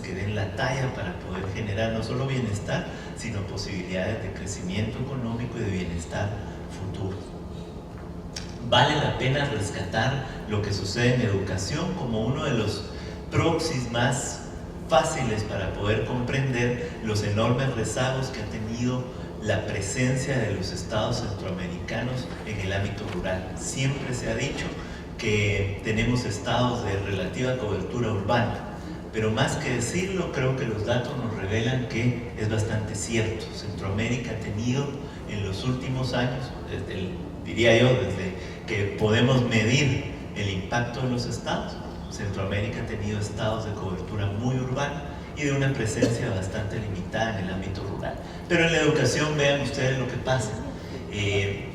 que den la talla para poder generar no solo bienestar, sino posibilidades de crecimiento económico y de bienestar futuro. Vale la pena rescatar lo que sucede en educación como uno de los proxies más fáciles para poder comprender los enormes rezagos que ha tenido la presencia de los estados centroamericanos en el ámbito rural. Siempre se ha dicho que tenemos estados de relativa cobertura urbana, pero más que decirlo, creo que los datos nos revelan que es bastante cierto. Centroamérica ha tenido en los últimos años, diría yo, desde que podemos medir el impacto de los estados, Centroamérica ha tenido estados de cobertura muy urbana y de una presencia bastante limitada en el ámbito rural. Pero en la educación, vean ustedes lo que pasa.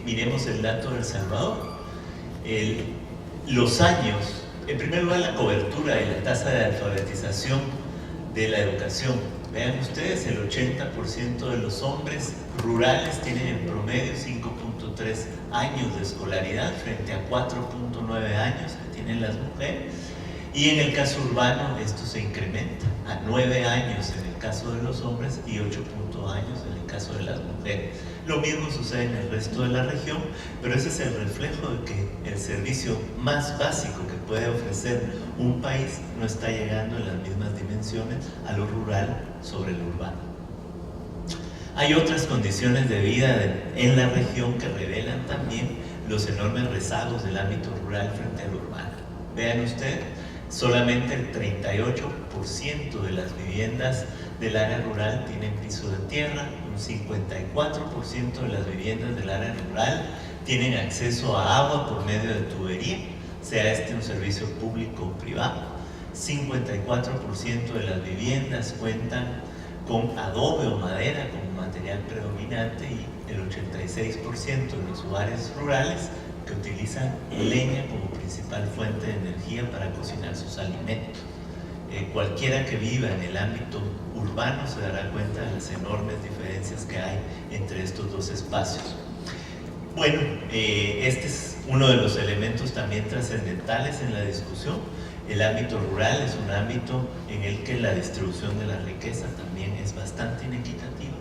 Miremos el dato de El Salvador. Los años, en primer lugar, la cobertura y la tasa de alfabetización de la educación. Vean ustedes, el 80% de los hombres rurales tienen en promedio 5.3 años de escolaridad frente a 4.9 años que tienen las mujeres. Y en el caso urbano esto se incrementa a 9 años en el caso de los hombres y 8 años en el caso de las mujeres. Lo mismo sucede en el resto de la región, pero ese es el reflejo de que el servicio más básico que puede ofrecer un país no está llegando en las mismas dimensiones a lo rural sobre lo urbano. Hay otras condiciones de vida en la región que revelan también los enormes rezagos del ámbito rural frente a lo urbano. Vean ustedes, solamente el 38% de las viviendas del área rural tienen piso de tierra, un 54% de las viviendas del área rural tienen acceso a agua por medio de tubería, sea este un servicio público o privado, 54% de las viviendas cuentan con adobe o madera como material predominante y el 86% de los hogares rurales que utilizan leña como principal fuente de energía para cocinar sus alimentos. Cualquiera que viva en el ámbito urbano se dará cuenta de las enormes diferencias que hay entre estos dos espacios. Bueno, este es uno de los elementos también trascendentales en la discusión. El ámbito rural es un ámbito en el que la distribución de la riqueza también es bastante inequitativa.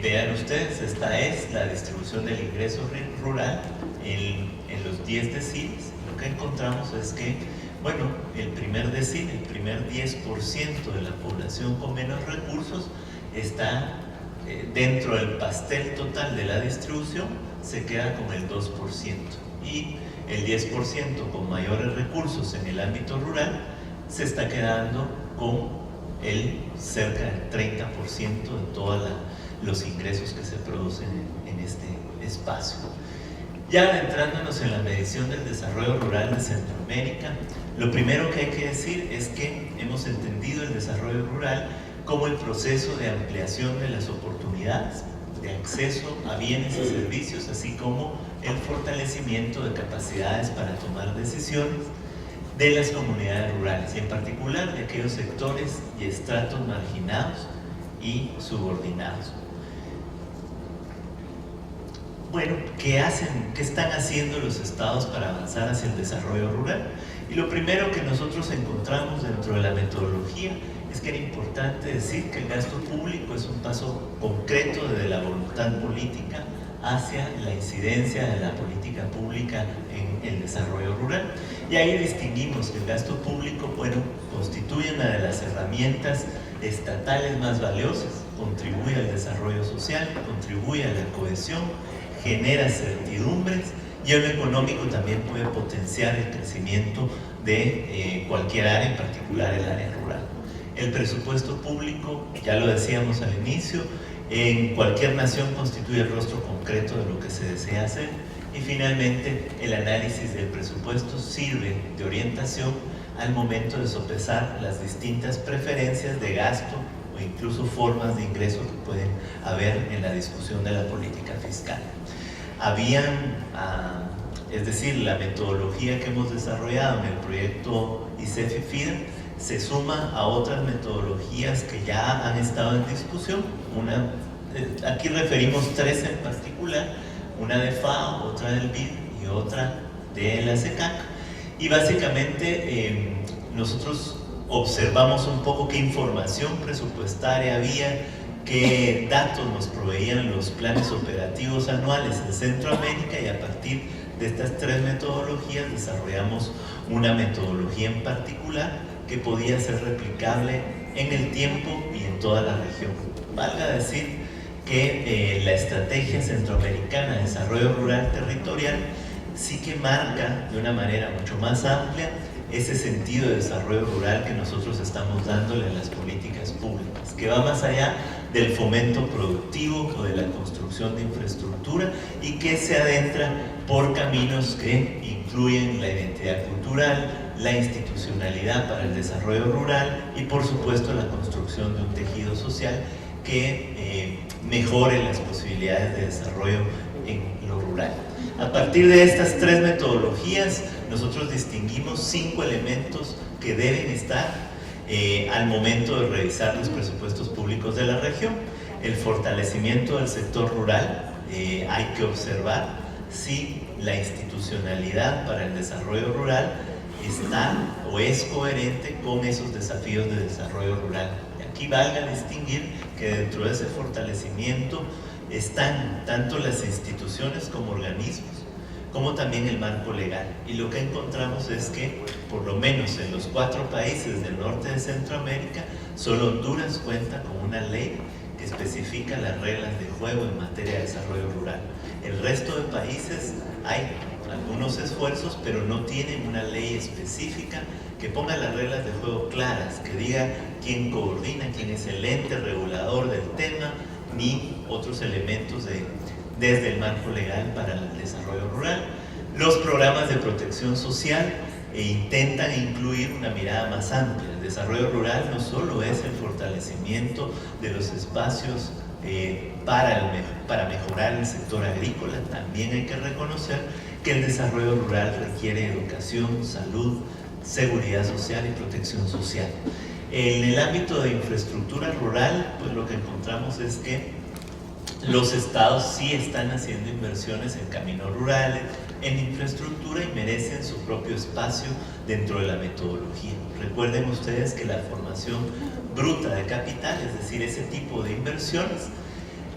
Vean ustedes, esta es la distribución del ingreso rural en los 10 deciles. Lo que encontramos es que, bueno, el primer decil, el primer 10% de la población con menos recursos está dentro del pastel total de la distribución, se queda con el 2%. Y el 10% con mayores recursos en el ámbito rural se está quedando con el cerca del 30% de todos los ingresos que se producen en este espacio. Ya adentrándonos en la medición del desarrollo rural de Centroamérica, lo primero que hay que decir es que hemos entendido el desarrollo rural como el proceso de ampliación de las oportunidades de acceso a bienes y servicios, así como el fortalecimiento de capacidades para tomar decisiones de las comunidades rurales, y en particular de aquellos sectores y estratos marginados y subordinados. Bueno, ¿qué están haciendo los estados para avanzar hacia el desarrollo rural? Y lo primero que nosotros encontramos dentro de la metodología es que era importante decir que el gasto público es un paso concreto desde la voluntad política hacia la incidencia de la política pública en el desarrollo rural. Y ahí distinguimos que el gasto público, bueno, constituye una de las herramientas estatales más valiosas, contribuye al desarrollo social, contribuye a la cohesión, genera certidumbres, y en lo económico también puede potenciar el crecimiento de cualquier área, en particular el área rural. El presupuesto público, ya lo decíamos al inicio, en cualquier nación constituye el rostro concreto de lo que se desea hacer, y finalmente el análisis del presupuesto sirve de orientación al momento de sopesar las distintas preferencias de gasto o incluso formas de ingreso que pueden haber en la discusión de la política fiscal. Es decir, la metodología que hemos desarrollado en el proyecto ICEFI-FIDA se suma a otras metodologías que ya han estado en discusión. Aquí referimos tres en particular, una de FAO, otra del BID y otra de la SECAC. Y básicamente nosotros observamos un poco qué información presupuestaria había, qué datos nos proveían los planes operativos anuales en Centroamérica, y a partir de estas tres metodologías desarrollamos una metodología en particular que podía ser replicable en el tiempo y en toda la región. Valga decir que la Estrategia Centroamericana de Desarrollo Rural Territorial sí que marca de una manera mucho más amplia ese sentido de desarrollo rural que nosotros estamos dándole a las políticas públicas, que va más allá del fomento productivo o de la construcción de infraestructura, y que se adentra por caminos que incluyen la identidad cultural, la institucionalidad para el desarrollo rural y por supuesto la construcción de un tejido social que mejore las posibilidades de desarrollo en lo rural. A partir de estas tres metodologías, nosotros distinguimos 5 elementos que deben estar al momento de revisar los presupuestos públicos de la región. El fortalecimiento del sector rural, hay que observar si la institucionalidad para el desarrollo rural está o es coherente con esos desafíos de desarrollo rural. Aquí valga distinguir que dentro de ese fortalecimiento están tanto las instituciones como organismos, como también el marco legal. Y lo que encontramos es que, por lo menos en los 4 países del norte de Centroamérica, solo Honduras cuenta con una ley que especifica las reglas de juego en materia de desarrollo rural. El resto de países hay algunos esfuerzos, pero no tienen una ley específica que ponga las reglas de juego claras, que diga quién coordina, quién es el ente regulador del tema, ni otros elementos desde el marco legal para el desarrollo rural. Los programas de protección social intentan incluir una mirada más amplia. El desarrollo rural no solo es el fortalecimiento de los espacios para mejorar el sector agrícola, también hay que reconocer que el desarrollo rural requiere educación, salud, seguridad social y protección social. En el ámbito de infraestructura rural, pues lo que encontramos es que los estados sí están haciendo inversiones en caminos rurales, en infraestructura, y merecen su propio espacio dentro de la metodología. Recuerden ustedes que la formación bruta de capital, es decir, ese tipo de inversiones,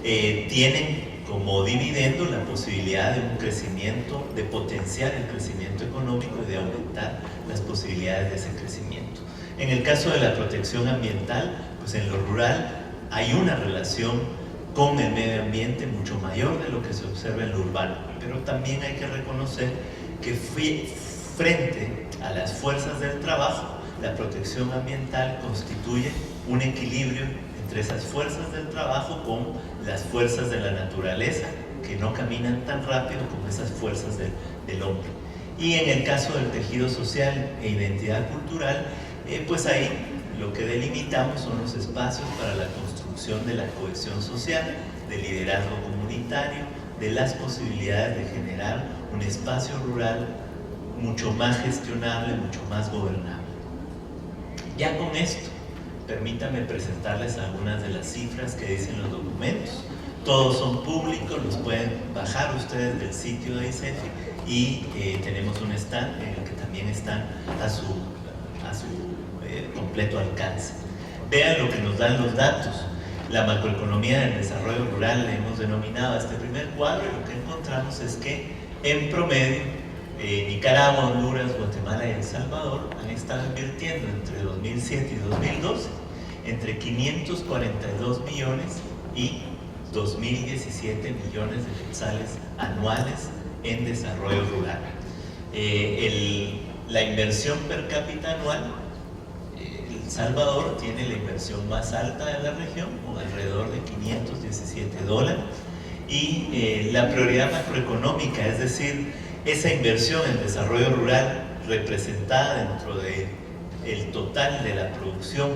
tienen como dividendo la posibilidad de un crecimiento, de potenciar el crecimiento económico y de aumentar las posibilidades de ese crecimiento. En el caso de la protección ambiental, pues en lo rural hay una relación con el medio ambiente mucho mayor de lo que se observa en lo urbano, pero también hay que reconocer que frente a las fuerzas del trabajo, la protección ambiental constituye un equilibrio entre esas fuerzas del trabajo con las fuerzas de la naturaleza, que no caminan tan rápido como esas fuerzas del hombre. Y en el caso del tejido social e identidad cultural, pues ahí lo que delimitamos son los espacios para la construcción de la cohesión social, del liderazgo comunitario, de las posibilidades de generar un espacio rural mucho más gestionable, mucho más gobernable. Ya con esto, permítanme presentarles algunas de las cifras que dicen los documentos. Todos son públicos, los pueden bajar ustedes del sitio de ICEFI, y tenemos un stand en el que también están a su completo alcance. Vean lo que nos dan los datos. La macroeconomía del desarrollo rural le hemos denominado a este primer cuadro, y lo que encontramos es que en promedio Nicaragua, Honduras, Guatemala y El Salvador han estado invirtiendo entre 2007 y 2012 entre 542 millones y 2.017 millones de quetzales anuales en desarrollo rural. La inversión per cápita anual, El Salvador tiene la inversión más alta de la región, con alrededor de $517, y la prioridad macroeconómica, es decir, esa inversión en desarrollo rural representada dentro del total de la producción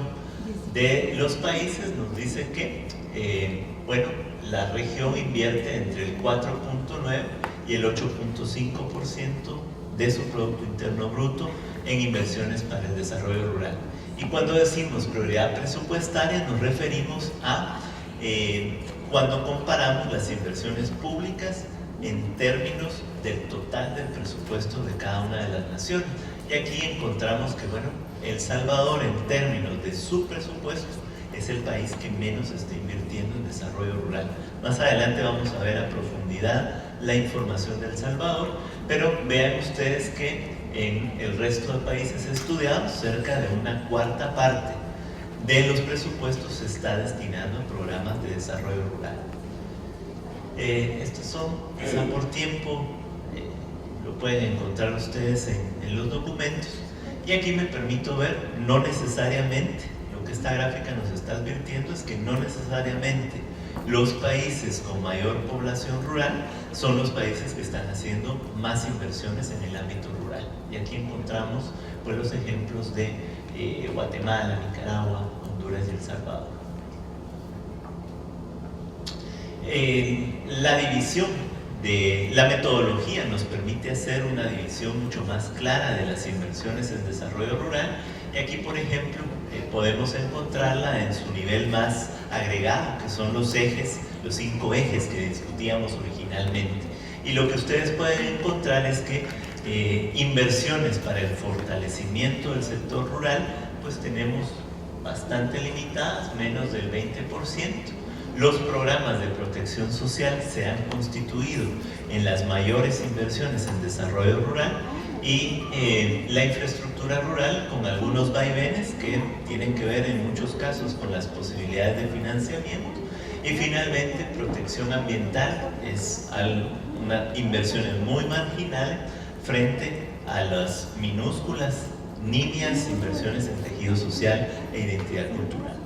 de los países, nos dice que bueno, la región invierte entre el 4.9 y el 8.5% de su Producto Interno Bruto en inversiones para el desarrollo rural. Y cuando decimos prioridad presupuestaria, nos referimos a cuando comparamos las inversiones públicas en términos del total del presupuesto de cada una de las naciones. Y aquí encontramos que, bueno, El Salvador, en términos de su presupuesto, es el país que menos está invirtiendo en desarrollo rural. Más adelante vamos a ver a profundidad la información del Salvador, pero vean ustedes que en el resto de países estudiados, cerca de una cuarta parte de los presupuestos se está destinando a programas de desarrollo rural. Estos son, quizá por tiempo, lo pueden encontrar ustedes en los documentos. Y aquí me permito ver, no necesariamente, lo que esta gráfica nos está advirtiendo es que no necesariamente los países con mayor población rural son los países que están haciendo más inversiones en el ámbito rural. Y aquí encontramos pues, los ejemplos de Guatemala, Nicaragua, Honduras y El Salvador. La división de la metodología nos permite hacer una división mucho más clara de las inversiones en desarrollo rural, y aquí por ejemplo podemos encontrarla en su nivel más agregado, que son los ejes, los 5 ejes que discutíamos originalmente. Y lo que ustedes pueden encontrar es que inversiones para el fortalecimiento del sector rural pues tenemos bastante limitadas, menos del 20%. Los programas de protección social se han constituido en las mayores inversiones en desarrollo rural, y la infraestructura rural con algunos vaivenes que tienen que ver en muchos casos con las posibilidades de financiamiento. Y finalmente protección ambiental es una inversión muy marginal frente a las minúsculas, nimias inversiones en tejido social e identidad cultural.